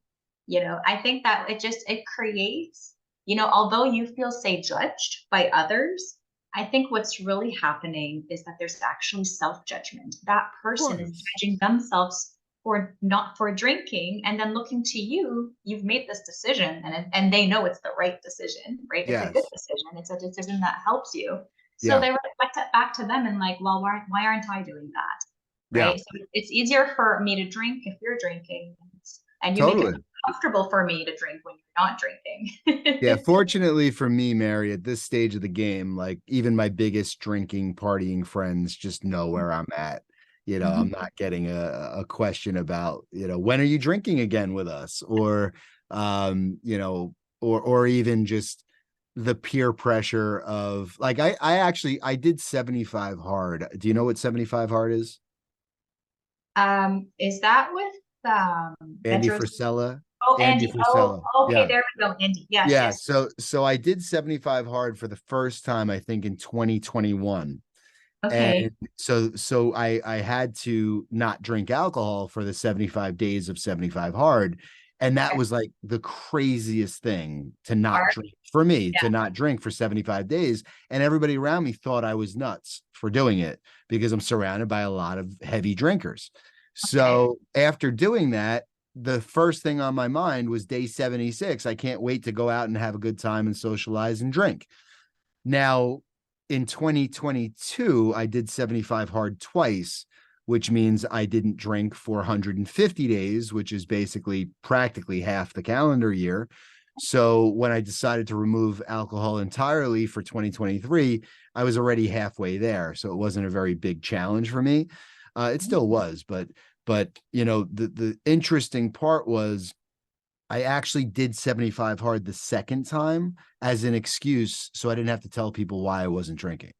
Speaker 1: I think that it creates, although you feel, say, judged by others, I think what's really happening is that there's actually self-judgment. That
Speaker 2: Of
Speaker 1: person is
Speaker 2: course.
Speaker 1: judging themselves for not for drinking, and then looking to you, you've made this decision, and they know it's the right decision, right? It's a good
Speaker 2: Yes.
Speaker 1: decision. It's a decision that helps you. So
Speaker 2: Yeah.
Speaker 1: they reflect it back to them and like, well, why aren't I doing that?
Speaker 2: Yeah.
Speaker 1: Right. So it's easier for me to drink if you're drinking, and you make it
Speaker 2: Totally.
Speaker 1: comfortable for me to drink when you're not
Speaker 2: Yeah,
Speaker 1: drinking.
Speaker 2: fortunately for me, Mary, at this stage of the game, like, even my biggest drinking, partying friends just know where I'm at. I'm
Speaker 1: Mhm.
Speaker 2: not getting a question about, when are you drinking again with us? Or, or even just the peer pressure of, like, I did 75 hard. Do you know what 75 hard is?
Speaker 1: Is that with
Speaker 2: Andy
Speaker 1: Bedros?
Speaker 2: Frisella.
Speaker 1: Oh,
Speaker 2: Andy
Speaker 1: Andy. Oh,
Speaker 2: Frisella.
Speaker 1: okay,
Speaker 2: Yeah.
Speaker 1: there we go, Andy. Yes,
Speaker 2: Yeah,
Speaker 1: yes.
Speaker 2: so I did 75 hard for the first time, I think, in 2021.
Speaker 1: Okay.
Speaker 2: And so I had to not drink alcohol for the 75 days of 75 hard. And that
Speaker 1: Okay.
Speaker 2: was like the craziest thing, to not
Speaker 1: Hard.
Speaker 2: drink for me,
Speaker 1: Yeah.
Speaker 2: to not drink for 75 days. And everybody around me thought I was nuts for doing it because I'm surrounded by a lot of heavy drinkers.
Speaker 1: Okay.
Speaker 2: So after doing that, the first thing on my mind was day 76. I can't wait to go out and have a good time and socialize and drink. Now, in 2022, I did 75 hard twice, which means I didn't drink for 150 days, which is basically practically half the calendar year. So when I decided to remove alcohol entirely for 2023, I was already halfway there. So it wasn't a very big challenge for me. It still was, but the interesting part was I actually did 75 hard the second time as an excuse, so I didn't have to tell people why I wasn't drinking.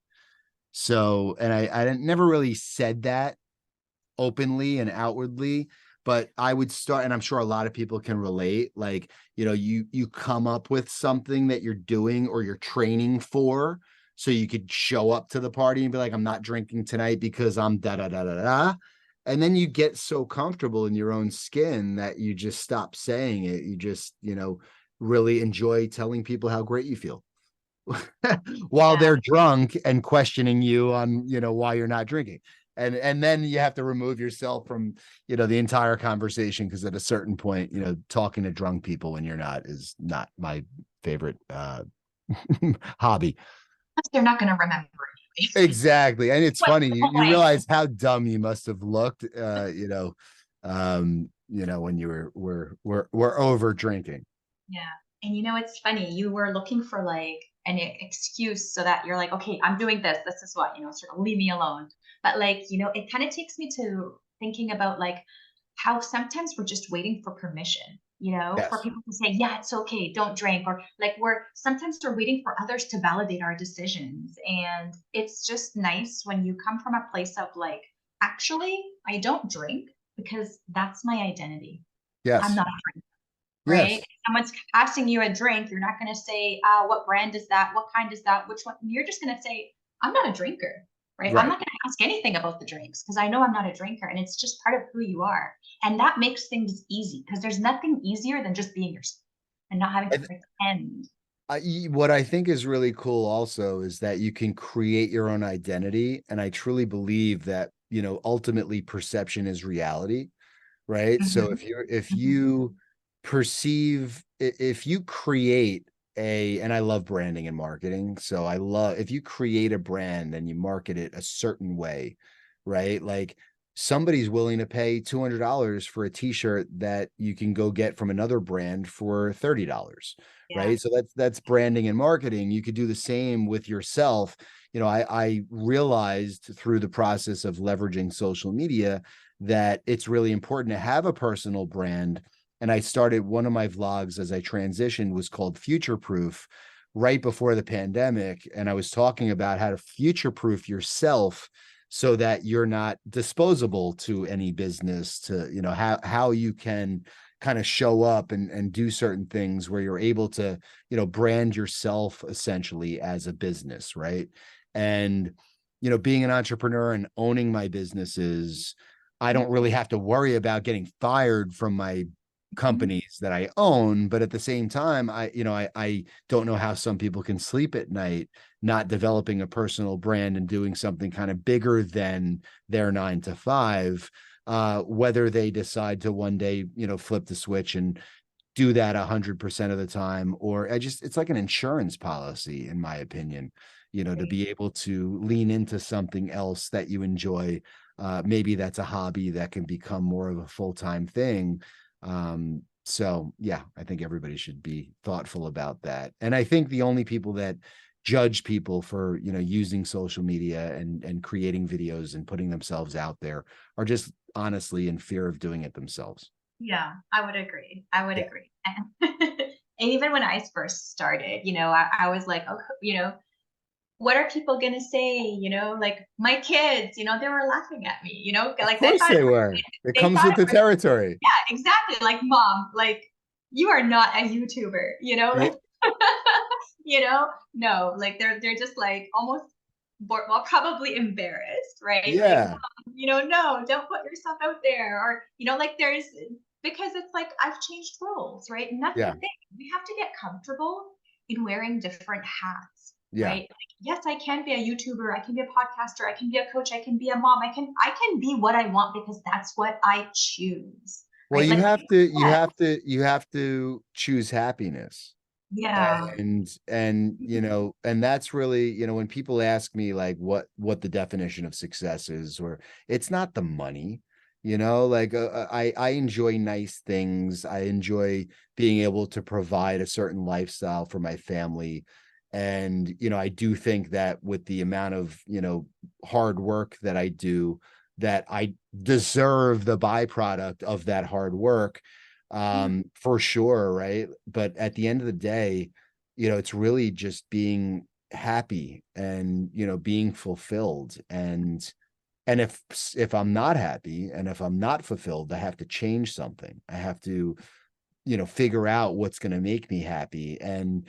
Speaker 2: So, and I didn't, never really said that openly and outwardly, but I would start, and I'm sure a lot of people can relate. Like, you come up with something that you're doing or you're training for, so you could show up to the party and be like, I'm not drinking tonight because I'm da da da da da. And then you get so comfortable in your own skin that you just stop saying it. You just, really enjoy telling people how great you feel while
Speaker 1: Yeah.
Speaker 2: they're drunk and questioning you on, why you're not drinking. And then you have to remove yourself from, the entire conversation, because at a certain point, talking to drunk people when you're not is not my favorite hobby.
Speaker 1: Plus, they're not going to remember anyway.
Speaker 2: Exactly. And it's
Speaker 1: What's
Speaker 2: funny,
Speaker 1: the
Speaker 2: you
Speaker 1: point?
Speaker 2: realize how dumb you must have looked, when you were over drinking.
Speaker 1: Yeah. And it's funny, you were looking for like an excuse so that you're like, okay, I'm doing this. This is what, sort of leave me alone. But like, it kind of takes me to thinking about like how sometimes we're just waiting for permission, for
Speaker 2: Yes.
Speaker 1: people to say, yeah, it's okay, don't drink. Or like we're waiting for others to validate our decisions. And it's just nice when you come from a place of like, actually, I don't drink because that's my identity. I'm
Speaker 2: Yes.
Speaker 1: not a drinker, right? If
Speaker 2: Yes.
Speaker 1: someone's passing you a drink, you're not going to say, what brand is that? What kind is that? Which one? You're just going to say, I'm not a drinker, right? I'm
Speaker 2: Right.
Speaker 1: not going to ask anything about the drinks because I know I'm not a drinker and it's just part of who you are. And that makes things easy because there's nothing easier than just being yourself and not having to pretend.
Speaker 2: What I think is really cool also is that you can create your own identity. And I truly believe that, ultimately perception is reality, right? So
Speaker 1: Mhm,
Speaker 2: if
Speaker 1: mhm.
Speaker 2: you if you create and I love branding and marketing. So if you create a brand and you market it a certain way, right? Like, somebody's willing to pay $200 for a t-shirt that you can go get from another brand for $30,
Speaker 1: Yeah.
Speaker 2: right? So that's branding and marketing. You could do the same with yourself. I realized through the process of leveraging social media that it's really important to have a personal brand. And I started one of my vlogs as I transitioned was called Future Proof right before the pandemic. And I was talking about how to future proof yourself so that you're not disposable to any business, to, how you can kind of show up and do certain things where you're able to, brand yourself essentially as a business. Right. And, being an entrepreneur and owning my businesses, I don't really have to worry about getting fired from my companies that I own, but at the same time, I don't know how some people can sleep at night not developing a personal brand and doing something kind of bigger than their 9 to 5, whether they decide to one day, flip the switch and do that 100% of the time, or it's like an insurance policy, in my opinion, to
Speaker 1: Right.
Speaker 2: be able to lean into something else that you enjoy. Maybe that's a hobby that can become more of a full-time thing. So yeah, I think everybody should be thoughtful about that. And I think the only people that judge people for, using social media and creating videos and putting themselves out there are just honestly in fear of doing it themselves.
Speaker 1: Yeah, I would agree. I would
Speaker 2: Yeah.
Speaker 1: agree. And even when I first started, I was like, oh, what are people gonna say? Like my kids, they were laughing at me,
Speaker 2: Of
Speaker 1: like
Speaker 2: course they were. It
Speaker 1: they
Speaker 2: comes
Speaker 1: thought
Speaker 2: with
Speaker 1: it
Speaker 2: the
Speaker 1: was,
Speaker 2: territory.
Speaker 1: yeah, exactly. Like, mom, like you are not a YouTuber,
Speaker 2: It,
Speaker 1: like, no, like they're just like almost well, probably embarrassed, right? Like,
Speaker 2: yeah.
Speaker 1: no, don't put yourself out there, or like there's because it's like I've changed roles, right? And that's the
Speaker 2: Yeah.
Speaker 1: thing. We have to get comfortable in wearing different hats,
Speaker 2: Yeah.
Speaker 1: right? Like, yes, I can be a YouTuber, I can be a podcaster, I can be a coach, I can be a mom, I can be what I want because that's what I choose,
Speaker 2: Well,
Speaker 1: right? Like, yeah,
Speaker 2: you have to choose happiness.
Speaker 1: yeah,
Speaker 2: And that's really, when people ask me like what the definition of success is, or it's not the money, like I enjoy nice things. I enjoy being able to provide a certain lifestyle for my family. And, I do think that with the amount of, hard work that I do, that I deserve the byproduct of that hard work,
Speaker 1: yeah,
Speaker 2: for sure. Right. But at the end of the day, it's really just being happy and, being fulfilled. And if I'm not happy and if I'm not fulfilled, I have to change something. I have to, figure out what's going to make me happy. And,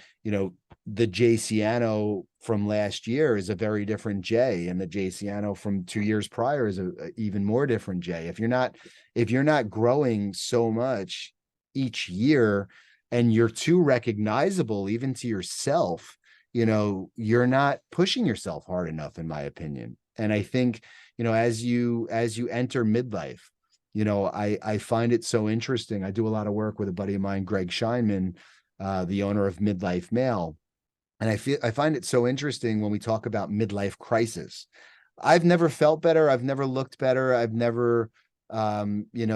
Speaker 2: the Jay Siano from last year is a very different Jay, and the Jay Siano from 2 years prior is a even more different Jay. If you're not growing so much each year and you're too recognizable even to yourself, you're not pushing yourself hard enough, in my opinion. And I think, as you enter midlife, I find it so interesting. I do a lot of work with a buddy of mine, Greg Scheinman, the owner of Midlife Mail. And I find it so interesting when we talk about midlife crisis. I've never felt better. I've never looked better. I've never,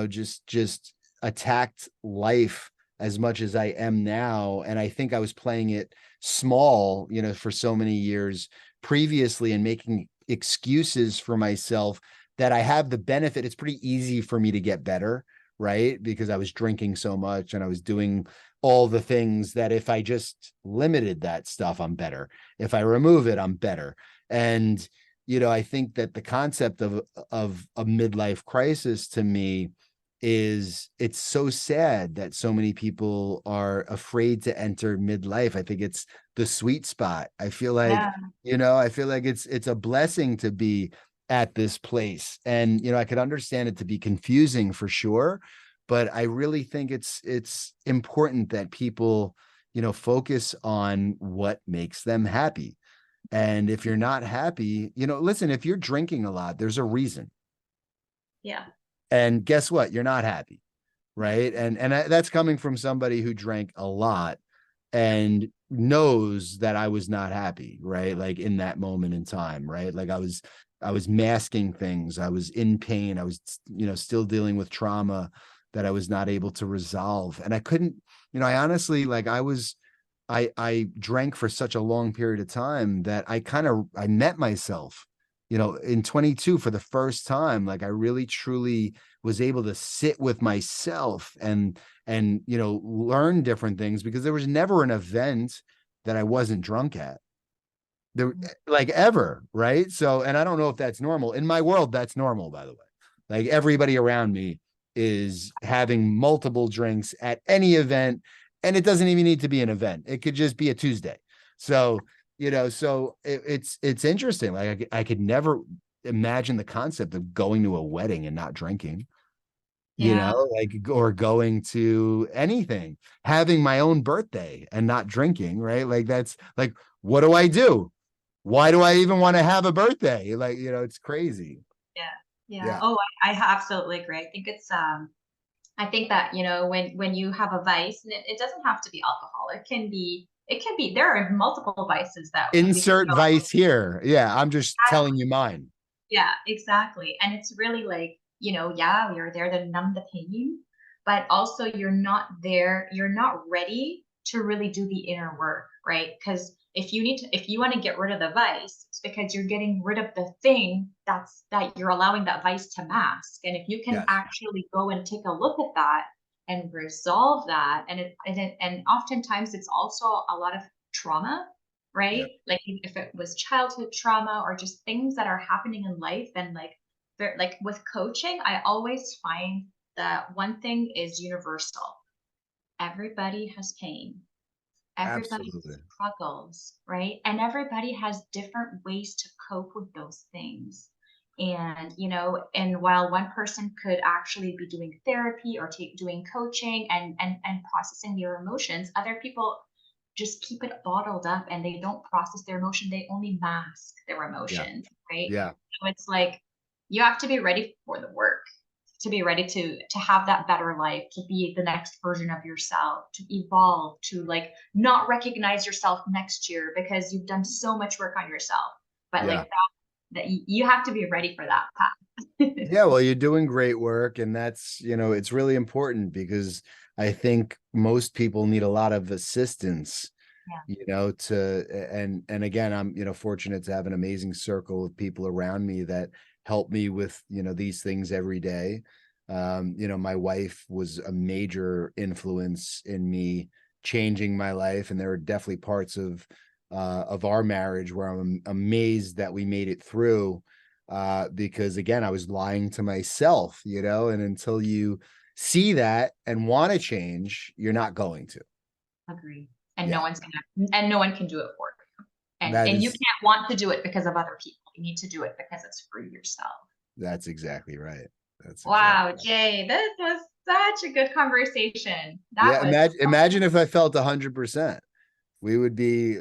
Speaker 2: just attacked life as much as I am now. And I think I was playing it small, for so many years previously and making excuses for myself that I have the benefit. It's pretty easy for me to get better, right? Because I was drinking so much and I was doing all the things that if I just limited that stuff, I'm better. If I remove it, I'm better. And, I think that the concept of a midlife crisis to me is it's so sad that so many people are afraid to enter midlife. I think it's the sweet spot.
Speaker 1: yeah,
Speaker 2: I feel like it's a blessing to be at this place. And, I could understand it to be confusing for sure, but I really think it's important that people, focus on what makes them happy. And if you're not happy, listen, if you're drinking a lot, there's a reason.
Speaker 1: yeah,
Speaker 2: And guess what? You're not happy, right? And that's coming from somebody who drank a lot and knows that I was not happy, right? Like in that moment in time, right? Like I was I was masking things. I was in pain. I was, still dealing with trauma that I was not able to resolve. And I couldn't, I honestly, like, I drank for such a long period of time that I met myself, in 22 for the first time. Like, I really truly was able to sit with myself and learn different things, because there was never an event that I wasn't drunk at there, like, ever, right? So, and I don't know if that's normal. In my world, that's normal, by the way. Like, everybody around me is having multiple drinks at any event, and it doesn't even need to be an event. It could just be a Tuesday. So, it's interesting. Like, I could never imagine the concept of going to a wedding and not drinking,
Speaker 1: Yeah.
Speaker 2: like, or going to anything, having my own birthday and not drinking, right? Like, that's like, what do I do? Why do I even want to have a birthday? Like, it's crazy.
Speaker 1: Yeah. Yeah.
Speaker 2: Yeah.
Speaker 1: Oh, I absolutely agree. I think it's I think that, when you have a vice, and it doesn't have to be alcohol. It can be there are multiple vices that we can
Speaker 2: Insert
Speaker 1: go.
Speaker 2: vice here. Yeah. I'm just telling you mine.
Speaker 1: Yeah, exactly. And it's really like, yeah, you're there to numb the pain, but also you're not ready to really do the inner work, right? Because if you want to get rid of the vice, it's because you're getting rid of the thing that you're allowing that vice to mask. And if you can
Speaker 2: Yes.
Speaker 1: actually go and take a look at that and resolve that, and oftentimes it's also a lot of trauma,
Speaker 2: Yeah.
Speaker 1: right? Like if it was childhood trauma or just things that are happening in life, and like with coaching, I always find that one thing is universal. Everybody has pain. Everybody
Speaker 2: Absolutely.
Speaker 1: struggles, right? And everybody has different ways to cope with those things. And while one person could actually be doing therapy or doing coaching and processing their emotions, other people just keep it bottled up and they don't process their emotion. They only mask their
Speaker 2: Yeah.
Speaker 1: emotions, right?
Speaker 2: Yeah.
Speaker 1: So it's like you have to be ready for the work, to be ready to have that better life, to be the next version of yourself, to evolve, to like not recognize yourself next year because you've done so much work on yourself. But like
Speaker 2: Yeah.
Speaker 1: that you have to be ready for that path.
Speaker 2: Yeah. Well, you're doing great work. And that's, it's really important, because I think most people need a lot of assistance,
Speaker 1: Yeah.
Speaker 2: and again, I'm, fortunate to have an amazing circle of people around me that help me with, these things every day. My wife was a major influence in me changing my life, and there are definitely parts of our marriage where I'm amazed that we made it through, because again, I was lying to myself, and until you see that and want to change, you're not going to.
Speaker 1: Agree. And
Speaker 2: Yeah.
Speaker 1: no one can do it for you. And
Speaker 2: That
Speaker 1: and you
Speaker 2: is
Speaker 1: can't want to do it because of other people. You need to do it because it's for yourself.
Speaker 2: That's exactly right. That's exactly
Speaker 1: Wow,
Speaker 2: right.
Speaker 1: Jay, this was such a good conversation. That
Speaker 2: Yeah,
Speaker 1: was
Speaker 2: imagine if I felt 100%. We would be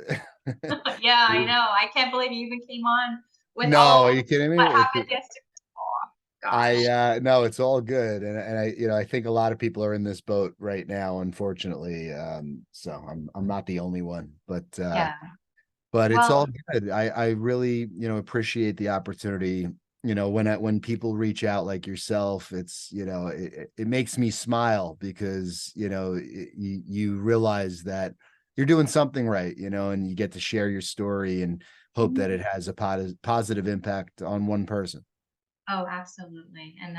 Speaker 1: yeah, I know. I can't believe you even came on with
Speaker 2: No,
Speaker 1: all
Speaker 2: are you kidding me?
Speaker 1: what happened yesterday. Oh, gosh.
Speaker 2: No, it's all good. And I think a lot of people are in this boat right now, unfortunately. So I'm not the only one,
Speaker 1: Yeah.
Speaker 2: but it's
Speaker 1: Well,
Speaker 2: all good. I really, appreciate the opportunity. When people reach out like yourself, it's, it makes me smile, because, you realize that you're doing something right, and you get to share your story and hope that it has a positive impact on one person.
Speaker 1: oh, absolutely. And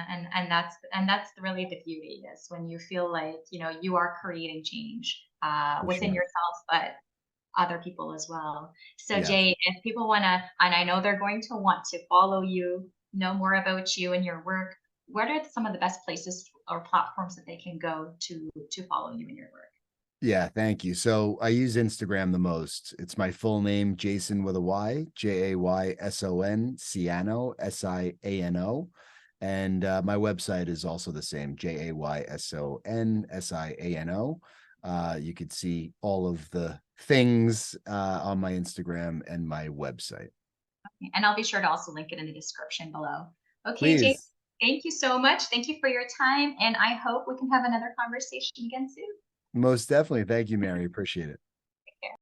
Speaker 1: that's really the beauty is when you feel like, you are creating change
Speaker 2: For
Speaker 1: within
Speaker 2: sure.
Speaker 1: yourself, but other people as well. So
Speaker 2: Yes.
Speaker 1: Jay, if people want to, and I know they're going to want to follow you, know more about you and your work, what are some of the best places or platforms that they can go to follow you and your work?
Speaker 2: Yeah, thank you. So I use Instagram the most. It's my full name, Jason with a Y, Jayson Siano, Siano. And my website is also the same, Jayson Siano. You could see all of the things on my Instagram and my website.
Speaker 1: And I'll be sure to also link it in the description below. Okay, Jay,
Speaker 2: Please.
Speaker 1: thank you so much. Thank you for your time. And I hope we can have another conversation again soon.
Speaker 2: Most definitely. Thank you, Mary. Appreciate it.